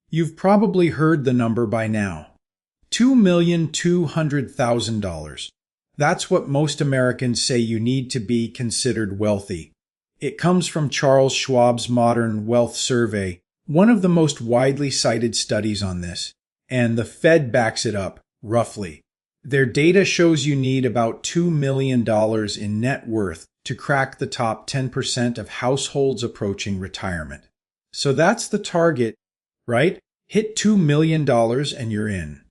You've probably heard the number by now. $2,200,000. That's what most Americans say you need to be considered wealthy. It comes from Charles Schwab's Modern Wealth Survey, one of the most widely cited studies on this, and the Fed backs it up, roughly. Their data shows you need about $2 million in net worth to crack the top 10% of households approaching retirement. So that's the target, right? Hit $2 million and you're in.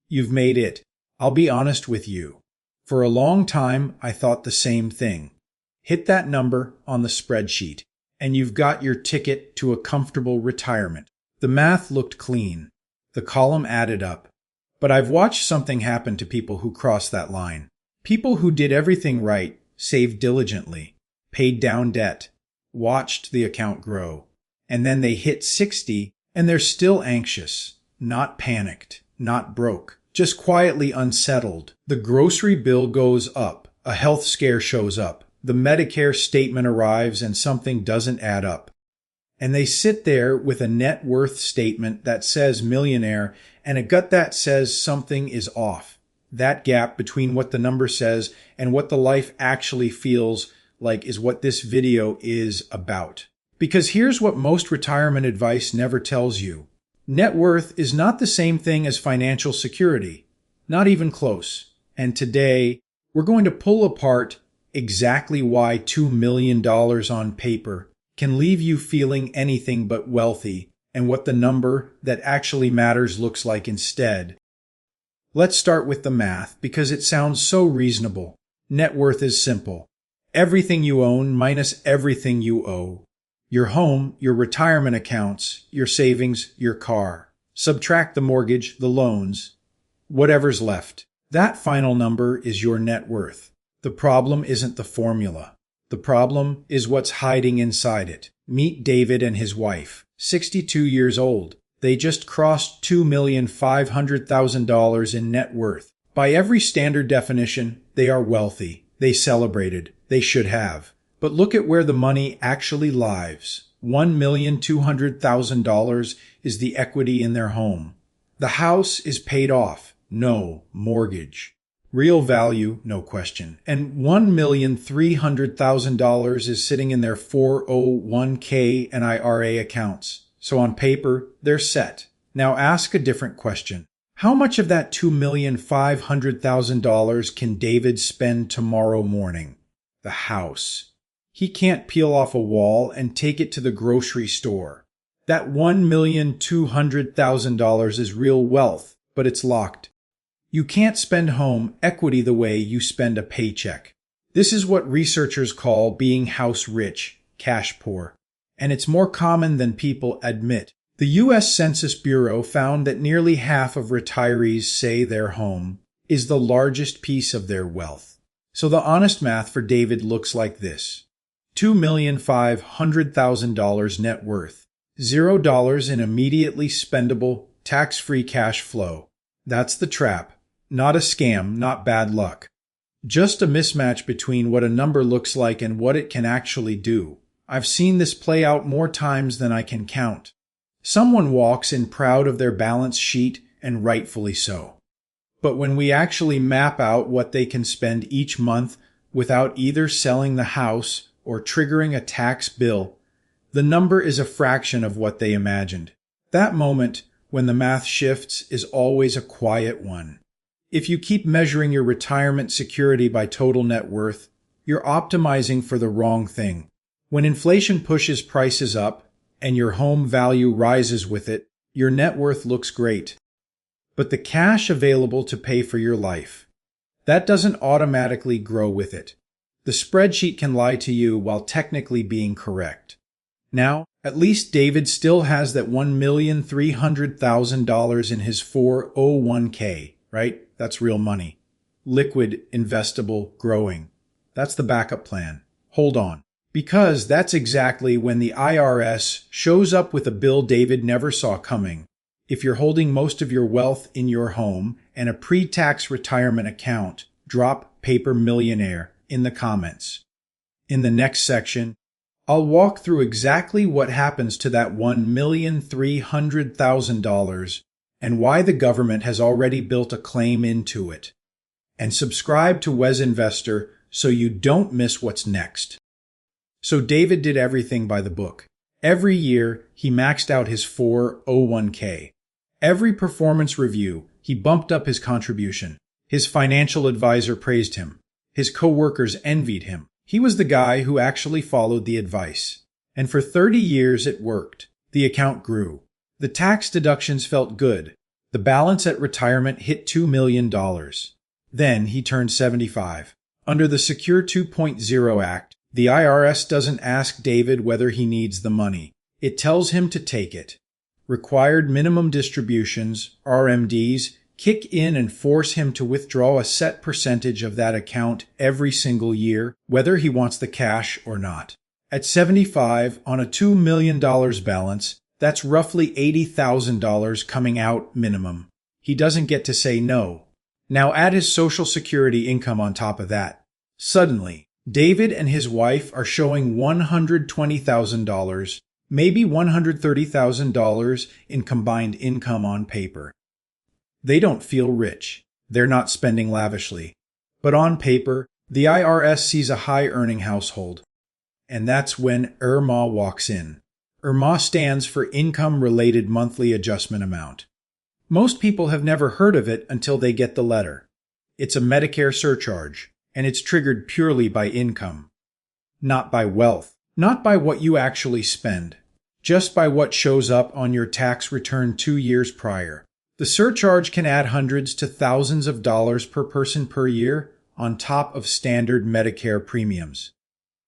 You've made it. I'll be honest with you. For a long time, I thought the same thing. Hit that number on the spreadsheet, and you've got your ticket to a comfortable retirement. The math looked clean. The column added up. But I've watched something happen to people who crossed that line. People who did everything right, saved diligently, paid down debt, watched the account grow, and then they hit 60 and they're still anxious, not panicked, not broke, just quietly unsettled. The grocery bill goes up, a health scare shows up, the Medicare statement arrives and something doesn't add up. And they sit there with a net worth statement that says millionaire and a gut that says something is off. That gap between what the number says and what the life actually feels like is what this video is about. Because here's what most retirement advice never tells you. Net worth is not the same thing as financial security. Not even close. And today, we're going to pull apart exactly why $2 million on paper can leave you feeling anything but wealthy, and what the number that actually matters looks like instead. Let's start with the math, because it sounds so reasonable. Net worth is simple. Everything you own minus everything you owe. Your home, your retirement accounts, your savings, your car. Subtract the mortgage, the loans, whatever's left. That final number is your net worth. The problem isn't the formula. The problem is what's hiding inside it. Meet David and his wife, 62 years old. They just crossed $2,500,000 in net worth. By every standard definition, they are wealthy. They celebrated. They should have. But look at where the money actually lies. $1,200,000 is the equity in their home. The house is paid off. No mortgage. Real value, no question. And $1,300,000 is sitting in their 401k and IRA accounts. So on paper, they're set. Now ask a different question. How much of that $2,500,000 can David spend tomorrow morning? The house. He can't peel off a wall and take it to the grocery store. That $1,200,000 is real wealth, but it's locked. You can't spend home equity the way you spend a paycheck. This is what researchers call being house rich, cash poor. And it's more common than people admit. The U.S. Census Bureau found that nearly half of retirees say their home is the largest piece of their wealth. So the honest math for David looks like this. $2,500,000 net worth. $0 in immediately spendable, tax-free cash flow. That's the trap. Not a scam, not bad luck. Just a mismatch between what a number looks like and what it can actually do. I've seen this play out more times than I can count. Someone walks in proud of their balance sheet, and rightfully so. But when we actually map out what they can spend each month without either selling the house or triggering a tax bill, the number is a fraction of what they imagined. That moment, when the math shifts, is always a quiet one. If you keep measuring your retirement security by total net worth, you're optimizing for the wrong thing. When inflation pushes prices up and your home value rises with it, your net worth looks great. But the cash available to pay for your life, that doesn't automatically grow with it. The spreadsheet can lie to you while technically being correct. Now, at least David still has that $1,300,000 in his 401k, right? That's real money. Liquid, investable, growing. That's the backup plan. Hold on. Because that's exactly when the IRS shows up with a bill David never saw coming. If you're holding most of your wealth in your home and a pre-tax retirement account, drop paper millionaire in the comments. In the next section, I'll walk through exactly what happens to that $1,300,000 and why the government has already built a claim into it. And subscribe to Wes Investor so you don't miss what's next. So David did everything by the book. Every year, he maxed out his 401k. Every performance review, he bumped up his contribution. His financial advisor praised him. His coworkers envied him. He was the guy who actually followed the advice. And for 30 years, it worked. The account grew. The tax deductions felt good. The balance at retirement hit $2 million. Then he turned 75. Under the Secure 2.0 Act, the IRS doesn't ask David whether he needs the money. It tells him to take it. Required minimum distributions, RMDs, kick in and force him to withdraw a set percentage of that account every single year, whether he wants the cash or not. At 75, on a $2 million balance, that's roughly $80,000 coming out minimum. He doesn't get to say no. Now add his Social Security income on top of that. Suddenly, David and his wife are showing $120,000, maybe $130,000 in combined income on paper. They don't feel rich. They're not spending lavishly. But on paper, the IRS sees a high-earning household. And that's when IRMAA walks in. IRMAA stands for Income-Related Monthly Adjustment Amount. Most people have never heard of it until they get the letter. It's a Medicare surcharge, and it's triggered purely by income. Not by wealth. Not by what you actually spend. Just by what shows up on your tax return 2 years prior. The surcharge can add hundreds to thousands of dollars per person per year on top of standard Medicare premiums.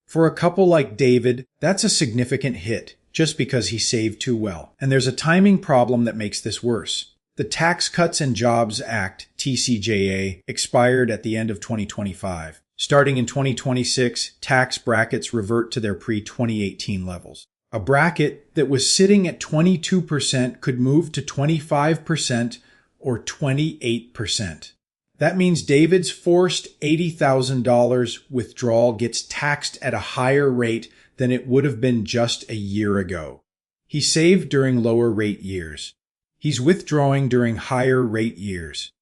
For a couple like David, that's a significant hit, just because he saved too well. And there's a timing problem that makes this worse. The Tax Cuts and Jobs Act, TCJA, expired at the end of 2025. Starting in 2026, tax brackets revert to their pre-2018 levels. A bracket that was sitting at 22% could move to 25% or 28%. That means David's forced $80,000 withdrawal gets taxed at a higher rate than it would have been just a year ago. He saved during lower rate years. He's withdrawing during higher rate years.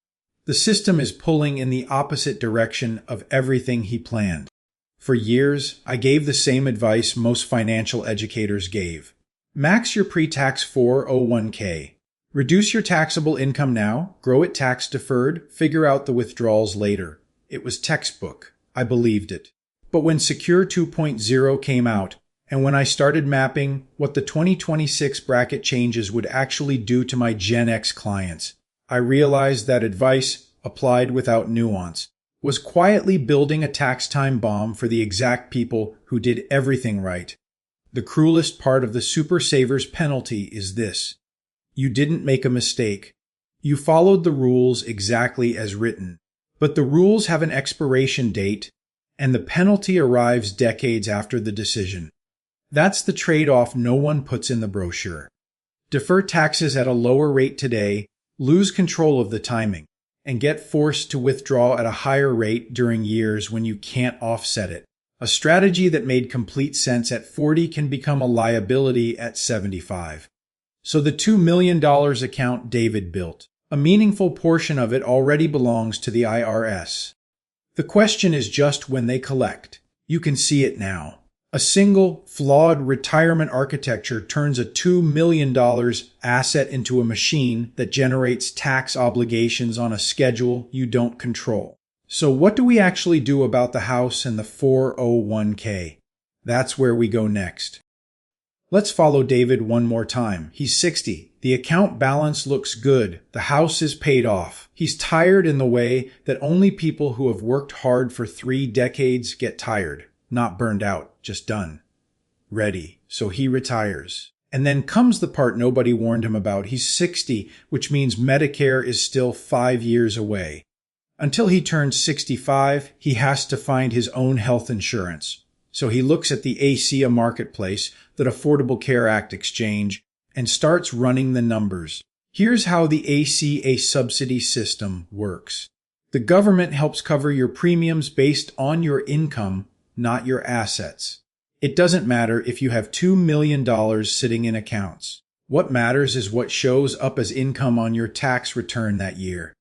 The system is pulling in the opposite direction of everything he planned. For years, I gave the same advice most financial educators gave. Max your pre-tax 401k. Reduce your taxable income now, grow it tax-deferred, figure out the withdrawals later. It was textbook. I believed it. But when Secure 2.0 came out, and when I started mapping what the 2026 bracket changes would actually do to my Gen X clients, I realized that advice, applied without nuance, was quietly building a tax time bomb for the exact people who did everything right. The cruelest part of the Super Savers penalty is this. You didn't make a mistake. You followed the rules exactly as written. But the rules have an expiration date, and the penalty arrives decades after the decision. That's the trade-off no one puts in the brochure. Defer taxes at a lower rate today, lose control of the timing, and get forced to withdraw at a higher rate during years when you can't offset it. A strategy that made complete sense at 40 can become a liability at 75. So the $2 million account David built, a meaningful portion of it already belongs to the IRS. The question is just when they collect. You can see it now. A single, flawed retirement architecture turns a $2 million asset into a machine that generates tax obligations on a schedule you don't control. So what do we actually do about the house and the 401k? That's where we go next. Let's follow David one more time. He's 60. The account balance looks good. The house is paid off. He's tired in the way that only people who have worked hard for 3 decades get tired. Not burned out, just done. Ready. So he retires. And then comes the part nobody warned him about. He's 60, which means Medicare is still 5 years away. Until he turns 65, he has to find his own health insurance. So he looks at the ACA Marketplace, that Affordable Care Act exchange, and starts running the numbers. Here's how the ACA subsidy system works. The government helps cover your premiums based on your income, not your assets. It doesn't matter if you have $2 million sitting in accounts. What matters is what shows up as income on your tax return that year.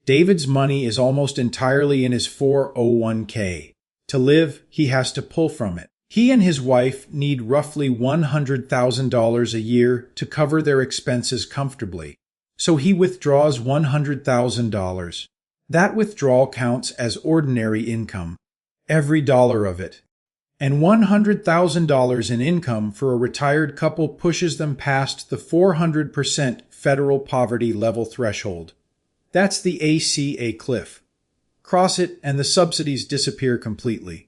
David's money is almost entirely in his 401k. To live, he has to pull from it. He and his wife need roughly $100,000 a year to cover their expenses comfortably. So he withdraws $100,000. That withdrawal counts as ordinary income, every dollar of it. And $100,000 in income for a retired couple pushes them past the 400% federal poverty level threshold. That's the ACA Cliff. Cross it and the subsidies disappear completely.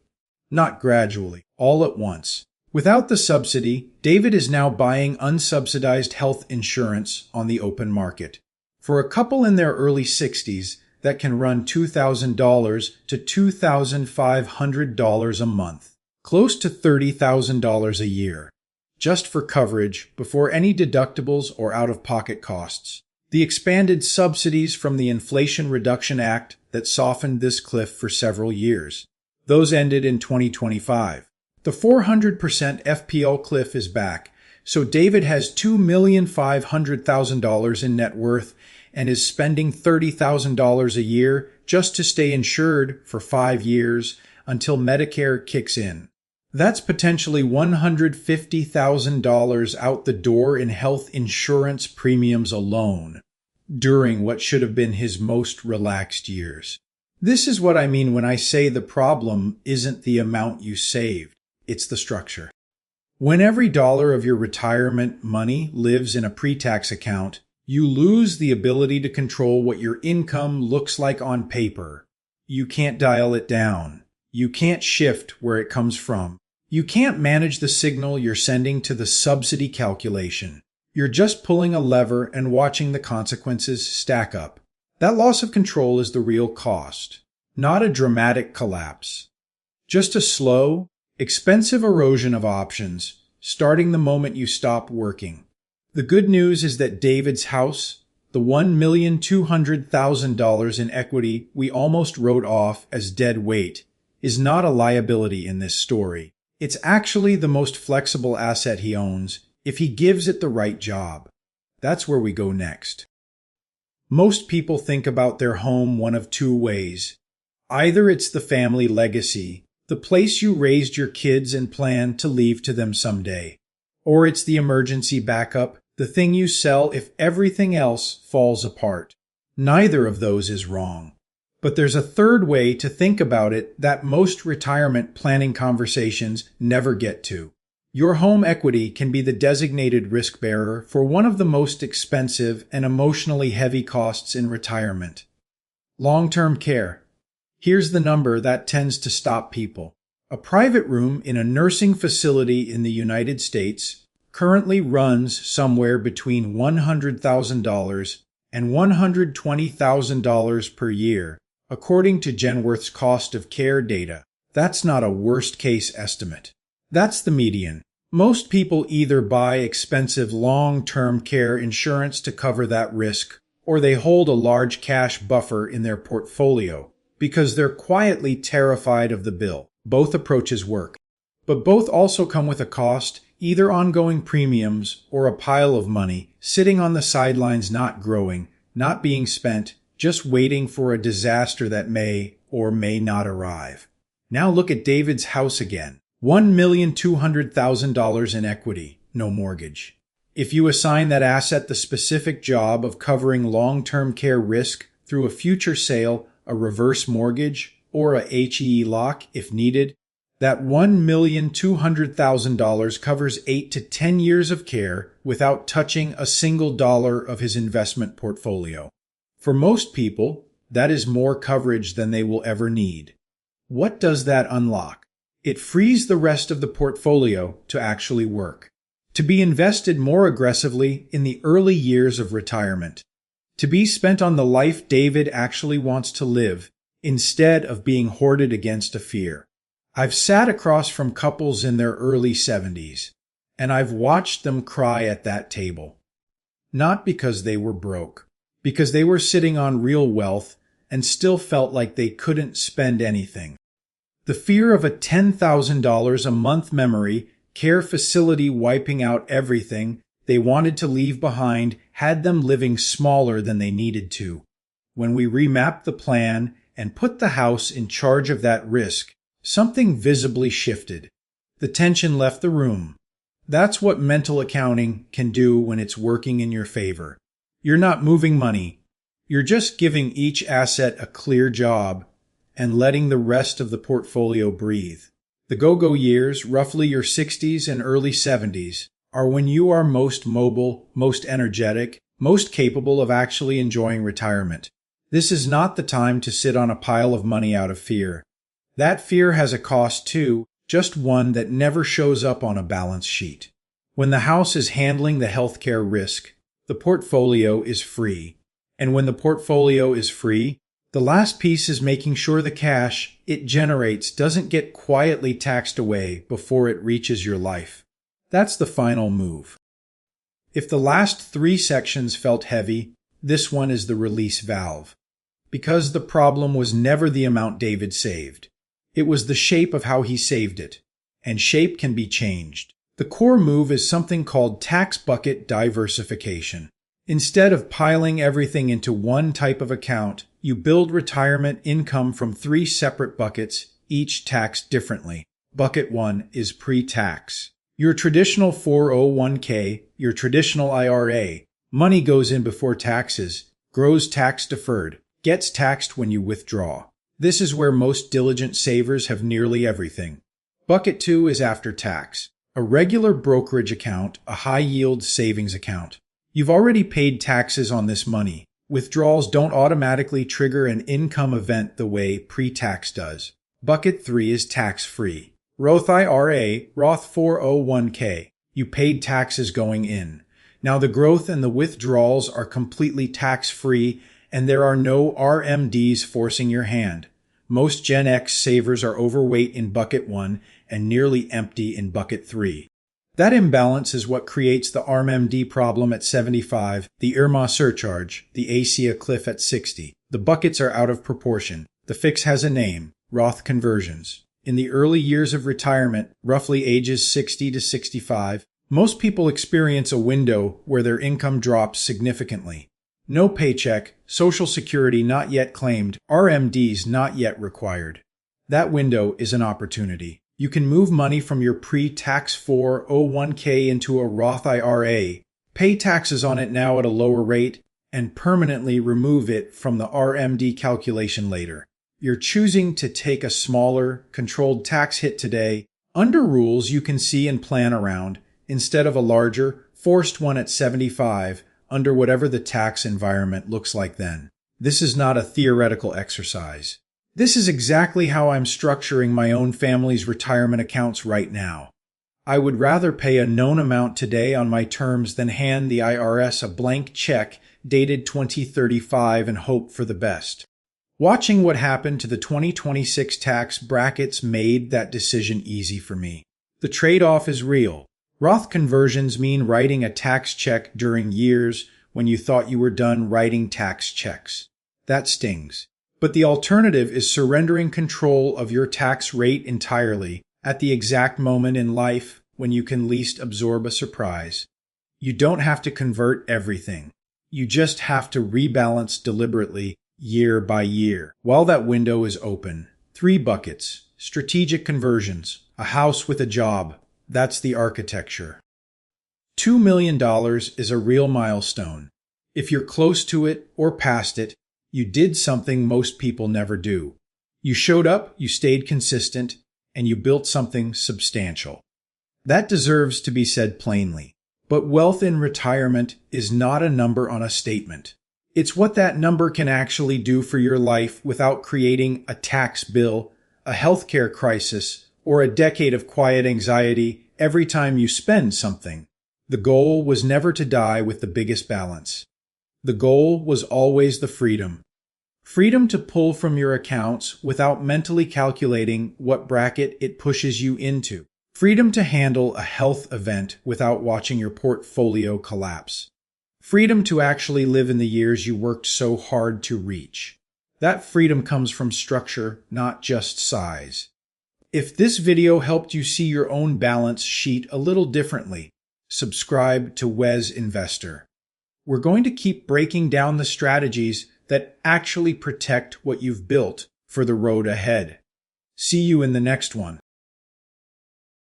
Not gradually, all at once. Without the subsidy, David is now buying unsubsidized health insurance on the open market. For a couple in their early 60s, that can run $2,000 to $2,500 a month. Close to $30,000 a year, just for coverage before any deductibles or out-of-pocket costs. The expanded subsidies from the Inflation Reduction Act that softened this cliff for several years. Those ended in 2025. The 400% FPL cliff is back, so David has $2,500,000 in net worth and is spending $30,000 a year just to stay insured for 5 years until Medicare kicks in. That's potentially $150,000 out the door in health insurance premiums alone, during what should have been his most relaxed years. This is what I mean when I say the problem isn't the amount you saved, it's the structure. When every dollar of your retirement money lives in a pre-tax account, you lose the ability to control what your income looks like on paper. You can't dial it down. You can't shift where it comes from. You can't manage the signal you're sending to the subsidy calculation. You're just pulling a lever and watching the consequences stack up. That loss of control is the real cost, not a dramatic collapse. Just a slow, expensive erosion of options, starting the moment you stop working. The good news is that David's house, the $1,200,000 in equity we almost wrote off as dead weight, is not a liability in this story. It's actually the most flexible asset he owns if he gives it the right job. That's where we go next. Most people think about their home one of two ways. Either it's the family legacy, the place you raised your kids and plan to leave to them someday, or it's the emergency backup, the thing you sell if everything else falls apart. Neither of those is wrong. But there's a third way to think about it that most retirement planning conversations never get to. Your home equity can be the designated risk bearer for one of the most expensive and emotionally heavy costs in retirement. Long-term care. Here's the number that tends to stop people. A private room in a nursing facility in the United States currently runs somewhere between $100,000 and $120,000 per year. According to Genworth's cost of care data, that's not a worst-case estimate. That's the median. Most people either buy expensive long-term care insurance to cover that risk, or they hold a large cash buffer in their portfolio because they're quietly terrified of the bill. Both approaches work. But both also come with a cost, either ongoing premiums or a pile of money sitting on the sidelines not growing, not being spent, just waiting for a disaster that may or may not arrive. Now look at David's house again. $1,200,000 in equity, no mortgage. If you assign that asset the specific job of covering long-term care risk through a future sale, a reverse mortgage, or a HE lock if needed, that $1,200,000 covers 8 to 10 years of care without touching a single dollar of his investment portfolio. For most people, that is more coverage than they will ever need. What does that unlock? It frees the rest of the portfolio to actually work, to be invested more aggressively in the early years of retirement, to be spent on the life David actually wants to live, instead of being hoarded against a fear. I've sat across from couples in their early 70s, and I've watched them cry at that table. Not because they were broke, because they were sitting on real wealth and still felt like they couldn't spend anything. The fear of a $10,000 a month memory care facility wiping out everything they wanted to leave behind had them living smaller than they needed to. When we remapped the plan and put the house in charge of that risk, something visibly shifted. The tension left the room. That's what mental accounting can do when it's working in your favor. You're not moving money. You're just giving each asset a clear job and letting the rest of the portfolio breathe. The go-go years, roughly your 60s and early 70s, are when you are most mobile, most energetic, most capable of actually enjoying retirement. This is not the time to sit on a pile of money out of fear. That fear has a cost too, just one that never shows up on a balance sheet. When the house is handling the healthcare risk, the portfolio is free. And when the portfolio is free, the last piece is making sure the cash it generates doesn't get quietly taxed away before it reaches your life. That's the final move. If the last 3 sections felt heavy, this one is the release valve. Because the problem was never the amount David saved. It was the shape of how he saved it. And shape can be changed. The core move is something called tax bucket diversification. Instead of piling everything into one type of account, you build retirement income from 3 separate buckets, each taxed differently. Bucket 1 is pre-tax. Your traditional 401k, your traditional IRA. Money goes in before taxes, grows tax deferred, gets taxed when you withdraw. This is where most diligent savers have nearly everything. Bucket 2 is after tax. A regular brokerage account, a high-yield savings account. You've already paid taxes on this money. Withdrawals don't automatically trigger an income event the way pre-tax does. Bucket 3 is tax-free. Roth IRA, Roth 401k. You paid taxes going in. Now the growth and the withdrawals are completely tax-free, and there are no RMDs forcing your hand. Most Gen X savers are overweight in Bucket 1 and nearly empty in Bucket 3. That imbalance is what creates the RMD problem at 75, the IRMAA surcharge, the ACA Cliff at 60. The buckets are out of proportion. The fix has a name, Roth conversions. In the early years of retirement, roughly ages 60 to 65, most people experience a window where their income drops significantly. No paycheck, Social Security not yet claimed, RMDs not yet required. That window is an opportunity. You can move money from your pre-tax 401k into a Roth IRA, pay taxes on it now at a lower rate, and permanently remove it from the RMD calculation later. You're choosing to take a smaller, controlled tax hit today under rules you can see and plan around, instead of a larger, forced one at 75, under whatever the tax environment looks like then. This is not a theoretical exercise. This is exactly how I'm structuring my own family's retirement accounts right now. I would rather pay a known amount today on my terms than hand the IRS a blank check dated 2035 and hope for the best. Watching what happened to the 2026 tax brackets made that decision easy for me. The trade-off is real. Roth conversions mean writing a tax check during years when you thought you were done writing tax checks. That stings. But the alternative is surrendering control of your tax rate entirely at the exact moment in life when you can least absorb a surprise. You don't have to convert everything. You just have to rebalance deliberately year by year. While that window is open, 3 buckets, strategic conversions, a house with a job. That's the architecture. $2 million is a real milestone. If you're close to it or past it, you did something most people never do. You showed up, you stayed consistent, and you built something substantial. That deserves to be said plainly. But wealth in retirement is not a number on a statement. It's what that number can actually do for your life without creating a tax bill, a healthcare crisis, or a decade of quiet anxiety every time you spend something. The goal was never to die with the biggest balance. The goal was always the freedom. Freedom to pull from your accounts without mentally calculating what bracket it pushes you into. Freedom to handle a health event without watching your portfolio collapse. Freedom to actually live in the years you worked so hard to reach. That freedom comes from structure, not just size. If this video helped you see your own balance sheet a little differently, subscribe to Wes Investor. We're going to keep breaking down the strategies that actually protect what you've built for the road ahead. See you in the next one.